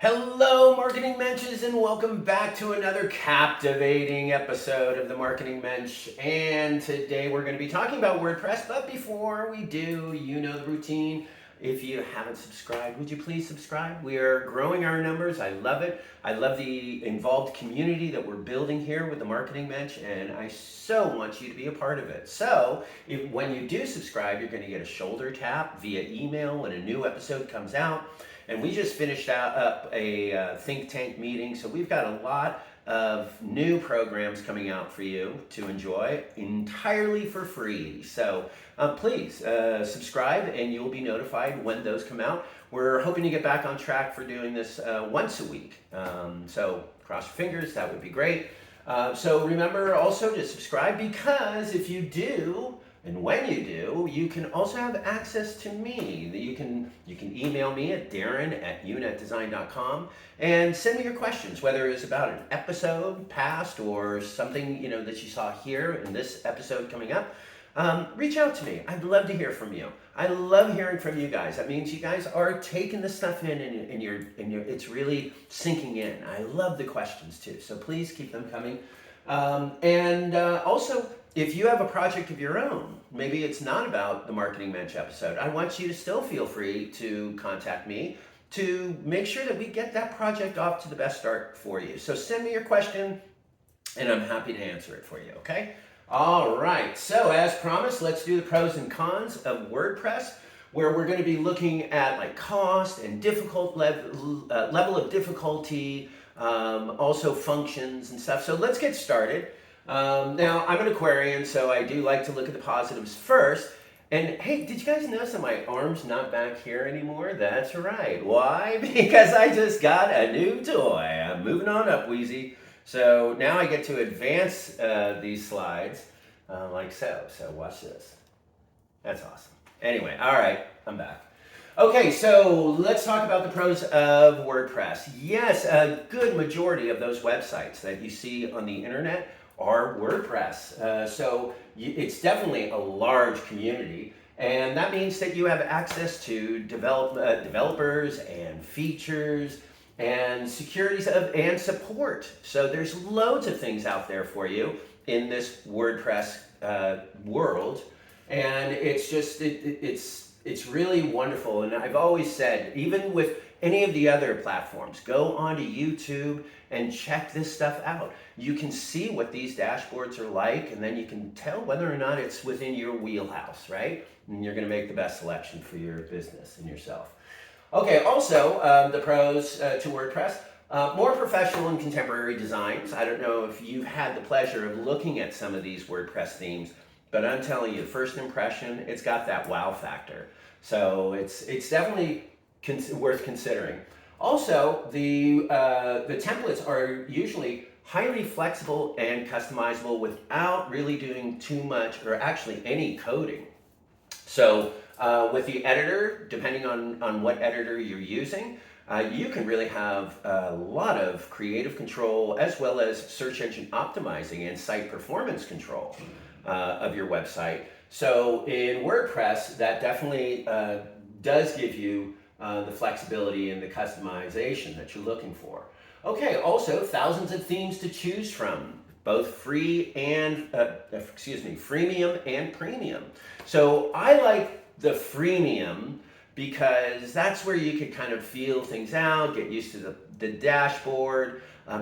Hello, Marketing Mensches, and welcome back to another captivating episode of the Marketing Mensch. And today we're going to be talking about WordPress. But before we do, you know the routine. If you haven't subscribed, would you please subscribe? We are growing our numbers. I love it. I love the involved community that we're building here with the Marketing Mensch, and I so want you to be a part of it. So when you do subscribe, you're going to get a shoulder tap via email when a new episode comes out. And we just finished up a think tank meeting, so we've got a lot of new programs coming out for you to enjoy entirely for free. So please subscribe and you'll be notified when those come out. We're hoping to get back on track for doing this once a week. So cross your fingers, that would be great. So remember also to subscribe, because if you do, and when you do, you can also have access to me. You can email me at darren@unetdesign.com and send me your questions, whether it's about an episode past or something that you saw here in this episode coming up. Reach out to me. I'd love to hear from you. I love hearing from you guys. That means you guys are taking the stuff in and it's really sinking in. I love the questions too, so please keep them coming. Also, if you have a project of your own, maybe it's not about the Marketing Mensch episode, I want you to still feel free to contact me to make sure that we get that project off to the best start for you. So send me your question and I'm happy to answer it for you, okay? All right, so as promised, let's do the pros and cons of WordPress, where we're going to be looking at like cost and difficult level of difficulty, also functions and stuff. So let's get started. Now, I'm an Aquarian, so I do like to look at the positives first. And hey, did you guys notice that my arm's not back here anymore? That's right. Why? Because I just got a new toy. I'm moving on up, Wheezy. So now I get to advance these slides like so. So watch this. That's awesome. Anyway, all right, I'm back. Okay, so let's talk about the pros of WordPress. Yes, a good majority of those websites that you see on the internet are WordPress. So it's definitely a large community, and that means that you have access to developers and features and securities and support. So there's loads of things out there for you in this WordPress world, and it's just it's really wonderful. And I've always said, even with any of the other platforms, go onto YouTube and check this stuff out. You can see what these dashboards are like, and then you can tell whether or not it's within your wheelhouse, right? And you're going to make the best selection for your business and yourself. Okay, also the pros to WordPress. More professional and contemporary designs. I don't know if you've had the pleasure of looking at some of these WordPress themes, but I'm telling you, first impression, it's got that wow factor. So it's definitely worth considering. Also, the templates are usually highly flexible and customizable without really doing too much or actually any coding. So with the editor, depending on what editor you're using, you can really have a lot of creative control as well as search engine optimizing and site performance control of your website. So in WordPress, that definitely does give you the flexibility and the customization that you're looking for. Okay, also thousands of themes to choose from, both free and freemium and premium. So I like the freemium because that's where you could kind of feel things out, get used to the dashboard.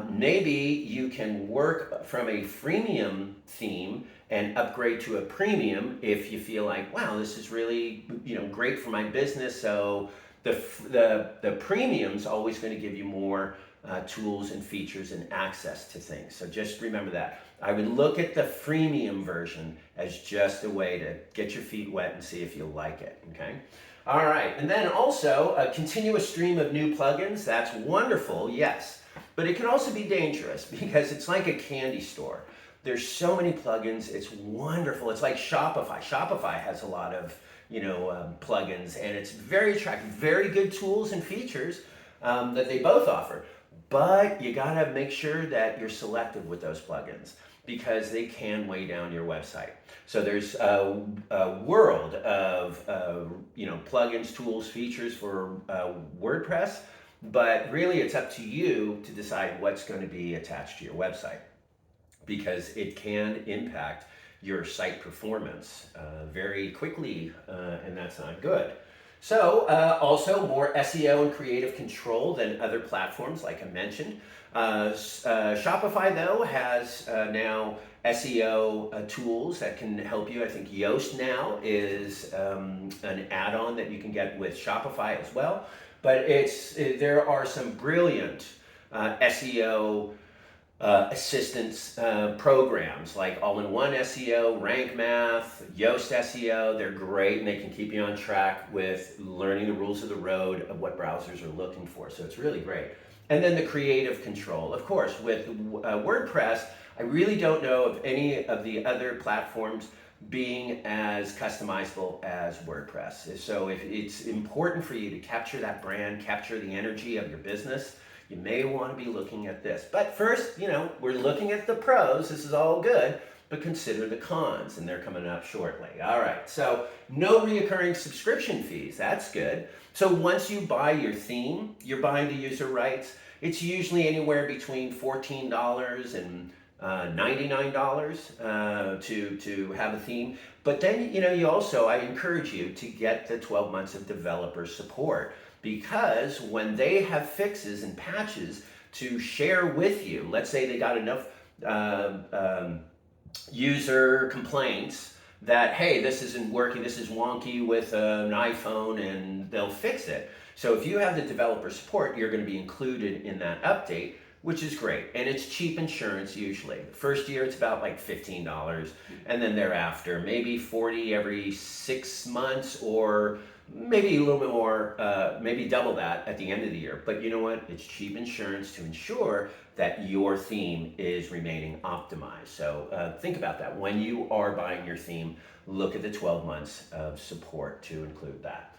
Maybe you can work from a freemium theme and upgrade to a premium if you feel like, wow, this is really great for my business. So the premium's always going to give you more tools and features and access to things. So just remember that. I would look at the freemium version as just a way to get your feet wet and see if you like it, okay? All right, and then also a continuous stream of new plugins. That's wonderful, yes, but it can also be dangerous because it's like a candy store. There's so many plugins, it's wonderful. It's like Shopify. Shopify has a lot of plugins, and it's very attractive, very good tools and features that they both offer. But you gotta make sure that you're selective with those plugins because they can weigh down your website. So there's a world of plugins, tools, features for WordPress but really it's up to you to decide what's going to be attached to your website, because it can impact your site performance very quickly, and that's not good. So also more SEO and creative control than other platforms like I mentioned. Shopify though has now SEO tools that can help you. I think Yoast now is an add-on that you can get with Shopify as well. But there are some brilliant SEO assistance programs like All-in-One SEO, Rank Math, Yoast SEO. They're great, and they can keep you on track with learning the rules of the road of what browsers are looking for. So it's really great. And then the creative control. Of course, with WordPress, I really don't know of any of the other platforms being as customizable as WordPress. So if it's important for you to capture that brand, capture the energy of your business, you may want to be looking at this. But first, we're looking at the pros. This is all good, but consider the cons, and they're coming up shortly. All right, so no reoccurring subscription fees. That's good. So once you buy your theme, you're buying the user rights. It's usually anywhere between $14 and $99 to have a theme. But then, you also, I encourage you to get the 12 months of developer support, because when they have fixes and patches to share with you, let's say they got enough user complaints that, hey, this isn't working, this is wonky with an iPhone, and they'll fix it. So if you have the developer support, you're going to be included in that update, which is great. And it's cheap insurance usually. The first year it's about like $15, and then thereafter maybe $40 every 6 months, or maybe a little bit more, maybe double that at the end of the year. But you know what? It's cheap insurance to ensure that your theme is remaining optimized. So think about that. When you are buying your theme, look at the 12 months of support to include that.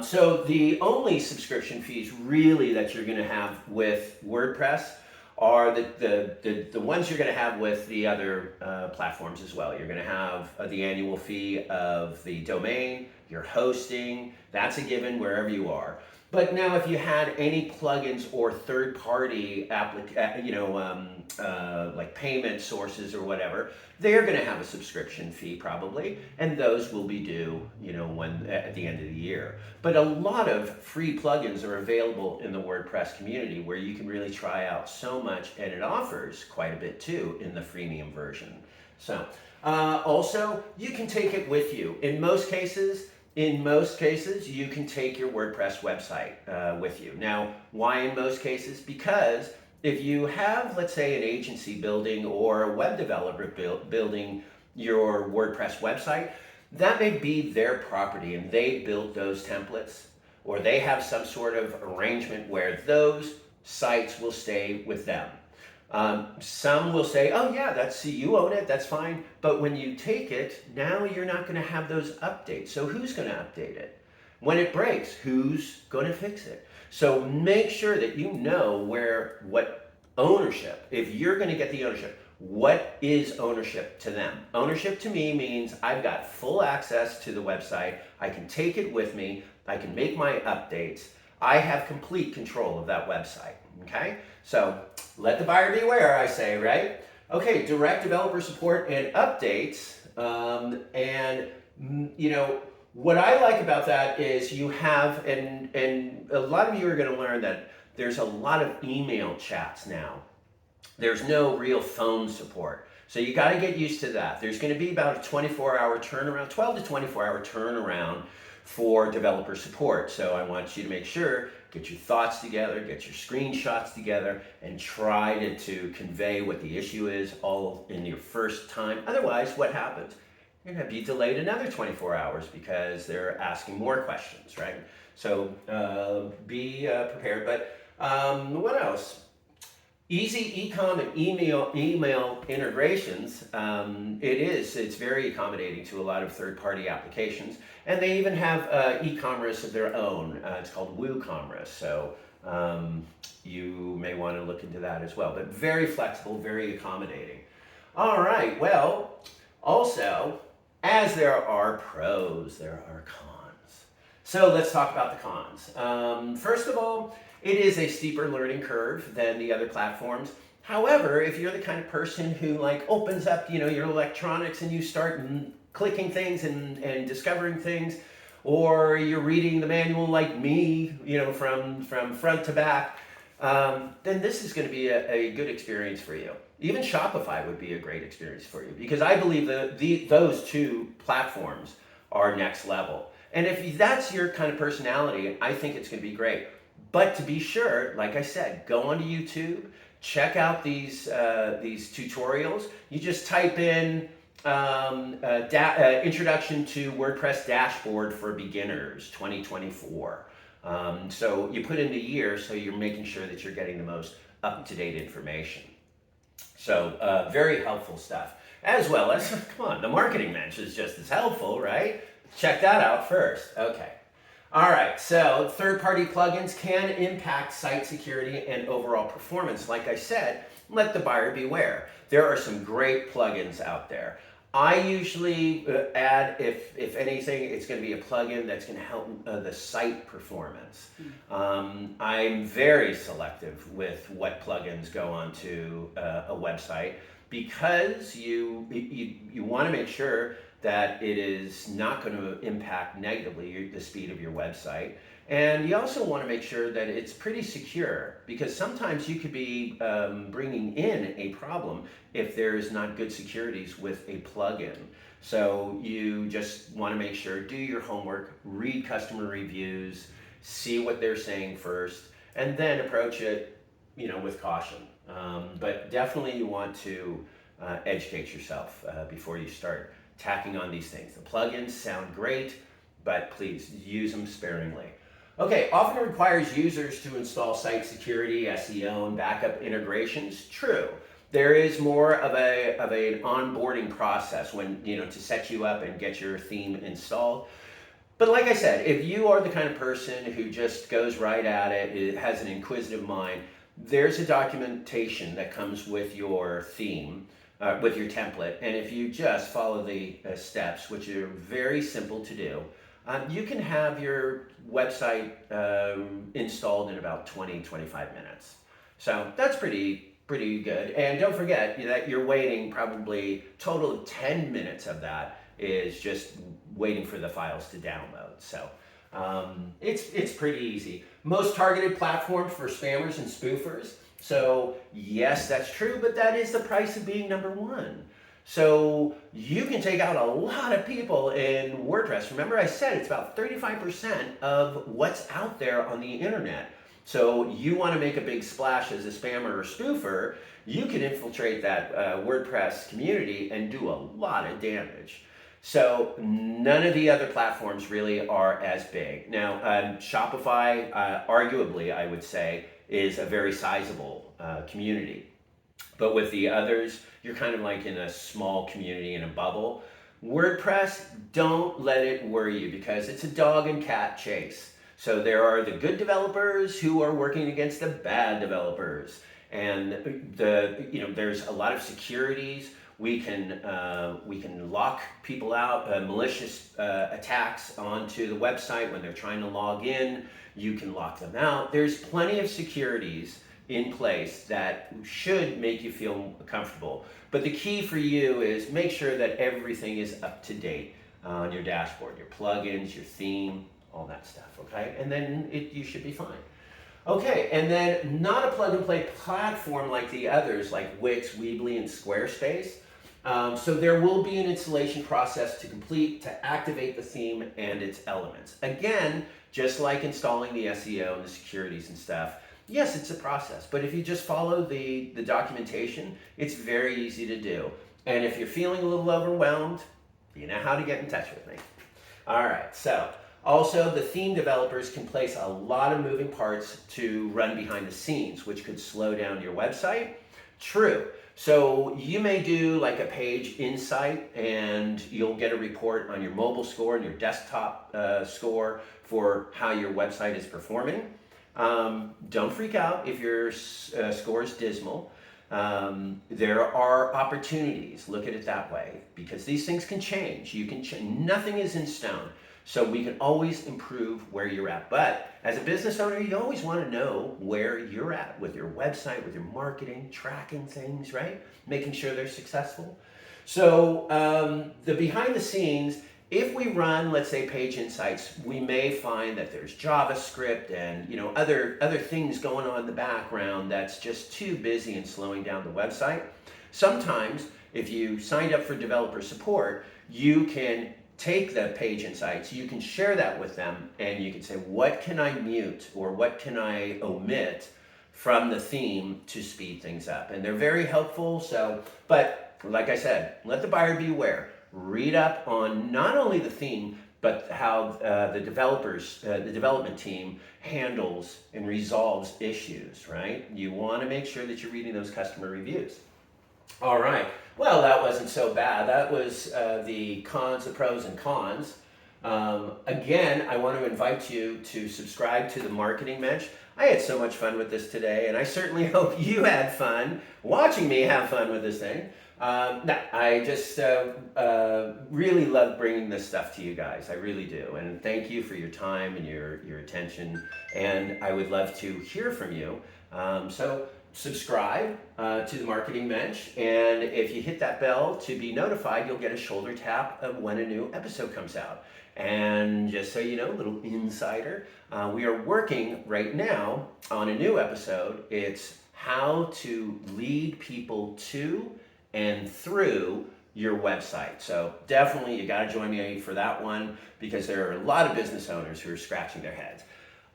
So the only subscription fees really that you're going to have with WordPress are the ones you're going to have with the other platforms as well. You're going to have the annual fee of the domain, your hosting. That's a given wherever you are. But now, if you had any plugins or third-party like payment sources or whatever, they're going to have a subscription fee probably, and those will be due, when at the end of the year. But a lot of free plugins are available in the WordPress community, where you can really try out so much, and it offers quite a bit too in the freemium version. So also, you can take it with you. In most cases, you can take your WordPress website with you. Now, why in most cases? Because if you have, let's say, an agency building or a web developer building your WordPress website, that may be their property, and they built those templates, or they have some sort of arrangement where those sites will stay with them. Some will say, oh yeah, you own it, that's fine. But when you take it, now you're not going to have those updates. So who's going to update it? When it breaks, who's going to fix it? So make sure that you know what ownership, if you're going to get the ownership, what is ownership to them? Ownership to me means I've got full access to the website. I can take it with me. I can make my updates. I have complete control of that website. Okay? So let the buyer beware, I say, right? Okay, direct developer support and updates. What I like about that is you have, and a lot of you are going to learn that there's a lot of email chats now. There's no real phone support. So you got to get used to that. There's going to be about a 24-hour turnaround, 12 to 24-hour turnaround for developer support. So I want you to make sure, get your thoughts together, get your screenshots together, and try to convey what the issue is all in your first time. Otherwise, what happens? You're going to be delayed another 24 hours because they're asking more questions, right? So be prepared. But what else? Easy e-com and email integrations. It's very accommodating to a lot of third-party applications, and they even have e-commerce of their own. It's called WooCommerce, so you may want to look into that as well. But very flexible, very accommodating. All right. Well, also, as there are pros, there are cons. So let's talk about the cons. First of all, It is a steeper learning curve than the other platforms. However, if you're the kind of person who like opens up, your electronics and you start clicking things and discovering things, or you're reading the manual like me, from front to back, then this is going to be a good experience for you. Even Shopify would be a great experience for you, because I believe that those two platforms are next level. And if that's your kind of personality, I think it's going to be great. But to be sure, like I said, go onto YouTube, check out these tutorials. You just type in Introduction to WordPress Dashboard for Beginners 2024. So you put in the year, so you're making sure that you're getting the most up-to-date information. So very helpful stuff. As well as, come on, the Marketing Mensch is just as helpful, right? Check that out first. Okay. All right, so third-party plugins can impact site security and overall performance. Like I said, let the buyer beware. There are some great plugins out there. I usually add, if anything, it's going to be a plugin that's going to help the site performance. I'm very selective with what plugins go onto a website, because you want to make sure that it is not going to impact negatively the speed of your website. And you also want to make sure that it's pretty secure, because sometimes you could be bringing in a problem if there's not good securities with a plugin. So you just want to make sure, do your homework, read customer reviews, see what they're saying first, and then approach it, with caution. But definitely you want to educate yourself before you start tacking on these things. The plugins sound great, but please use them sparingly. Okay, often requires users to install site security, SEO, and backup integrations. True. There is more of an onboarding process when, to set you up and get your theme installed. But like I said, if you are the kind of person who just goes right at it has an inquisitive mind, there's a documentation that comes with your theme, with your template, and if you just follow the steps, which are very simple to do, you can have your website installed in about 20-25 minutes. So that's pretty good. And don't forget that you're waiting probably total of 10 minutes of that is just waiting for the files to download. So it's pretty easy. Most targeted platform for spammers and spoofers. So yes, that's true, but that is the price of being number one. So you can take out a lot of people in WordPress. Remember I said it's about 35% of what's out there on the internet. So you want to make a big splash as a spammer or spoofer, you can infiltrate that WordPress community and do a lot of damage. So none of the other platforms really are as big. Now, Shopify, arguably, I would say, is a very sizable community. But with the others, you're kind of like in a small community in a bubble. WordPress, don't let it worry you, because it's a dog and cat chase. So there are the good developers who are working against the bad developers. And there's a lot of securities. We can lock people out, malicious attacks onto the website when they're trying to log in. You can lock them out. There's plenty of securities in place that should make you feel comfortable. But the key for you is make sure that everything is up to date on your dashboard, your plugins, your theme, all that stuff, okay? And then you should be fine. Okay, and then not a plug-and-play platform like the others, like Wix, Weebly, and Squarespace. So there will be an installation process to complete to activate the theme and its elements. Again, just like installing the SEO and the securities and stuff, yes, it's a process, but if you just follow the documentation, it's very easy to do. And if you're feeling a little overwhelmed, you know how to get in touch with me. All right, so also the theme developers can place a lot of moving parts to run behind the scenes, which could slow down your website. True. So you may do like a page insight and you'll get a report on your mobile score and your desktop score for how your website is performing. Don't freak out if your score is dismal. There are opportunities, look at it that way, because these things can change. You can nothing is in stone. So we can always improve where you're at. But as a business owner, you always want to know where you're at with your website, with your marketing, tracking things, right? Making sure they're successful. So the behind the scenes, if we run, let's say, Page Insights, we may find that there's JavaScript and other things going on in the background that's just too busy and slowing down the website. Sometimes, if you signed up for developer support, you can take the Page Insights, you can share that with them, and you can say, what can I mute or what can I omit from the theme to speed things up? And they're very helpful. But like I said, let the buyer beware. Read up on not only the theme, but how the development team handles and resolves issues, right? You want to make sure that you're reading those customer reviews. All right. Well, that wasn't so bad. That was the cons, the pros and cons. Again, I want to invite you to subscribe to the Marketing Mensch. I had so much fun with this today, and I certainly hope you had fun watching me have fun with this thing. I just really love bringing this stuff to you guys. I really do. And thank you for your time and your attention. And I would love to hear from you. So subscribe to the Marketing Mensch. And if you hit that bell to be notified, you'll get a shoulder tap of when a new episode comes out. And just so you know, a little insider, we are working right now on a new episode. It's how to lead people to and through your website. So definitely you got to join me for that one, because there are a lot of business owners who are scratching their heads.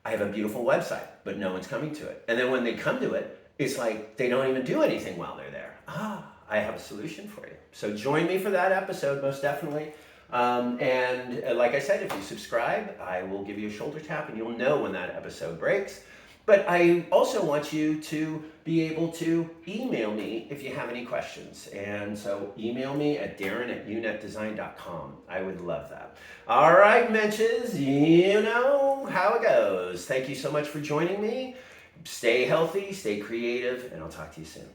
I have a beautiful website, but no one's coming to it. And then when they come to it, it's like they don't even do anything while they're there. I have a solution for you. So join me for that episode, most definitely. And like I said, if you subscribe, I will give you a shoulder tap and you'll know when that episode breaks. But I also want you to be able to email me if you have any questions. And so email me at darren@unetdesign.com. I would love that. All right, Mensches, you know how it goes. Thank you so much for joining me. Stay healthy, stay creative, and I'll talk to you soon.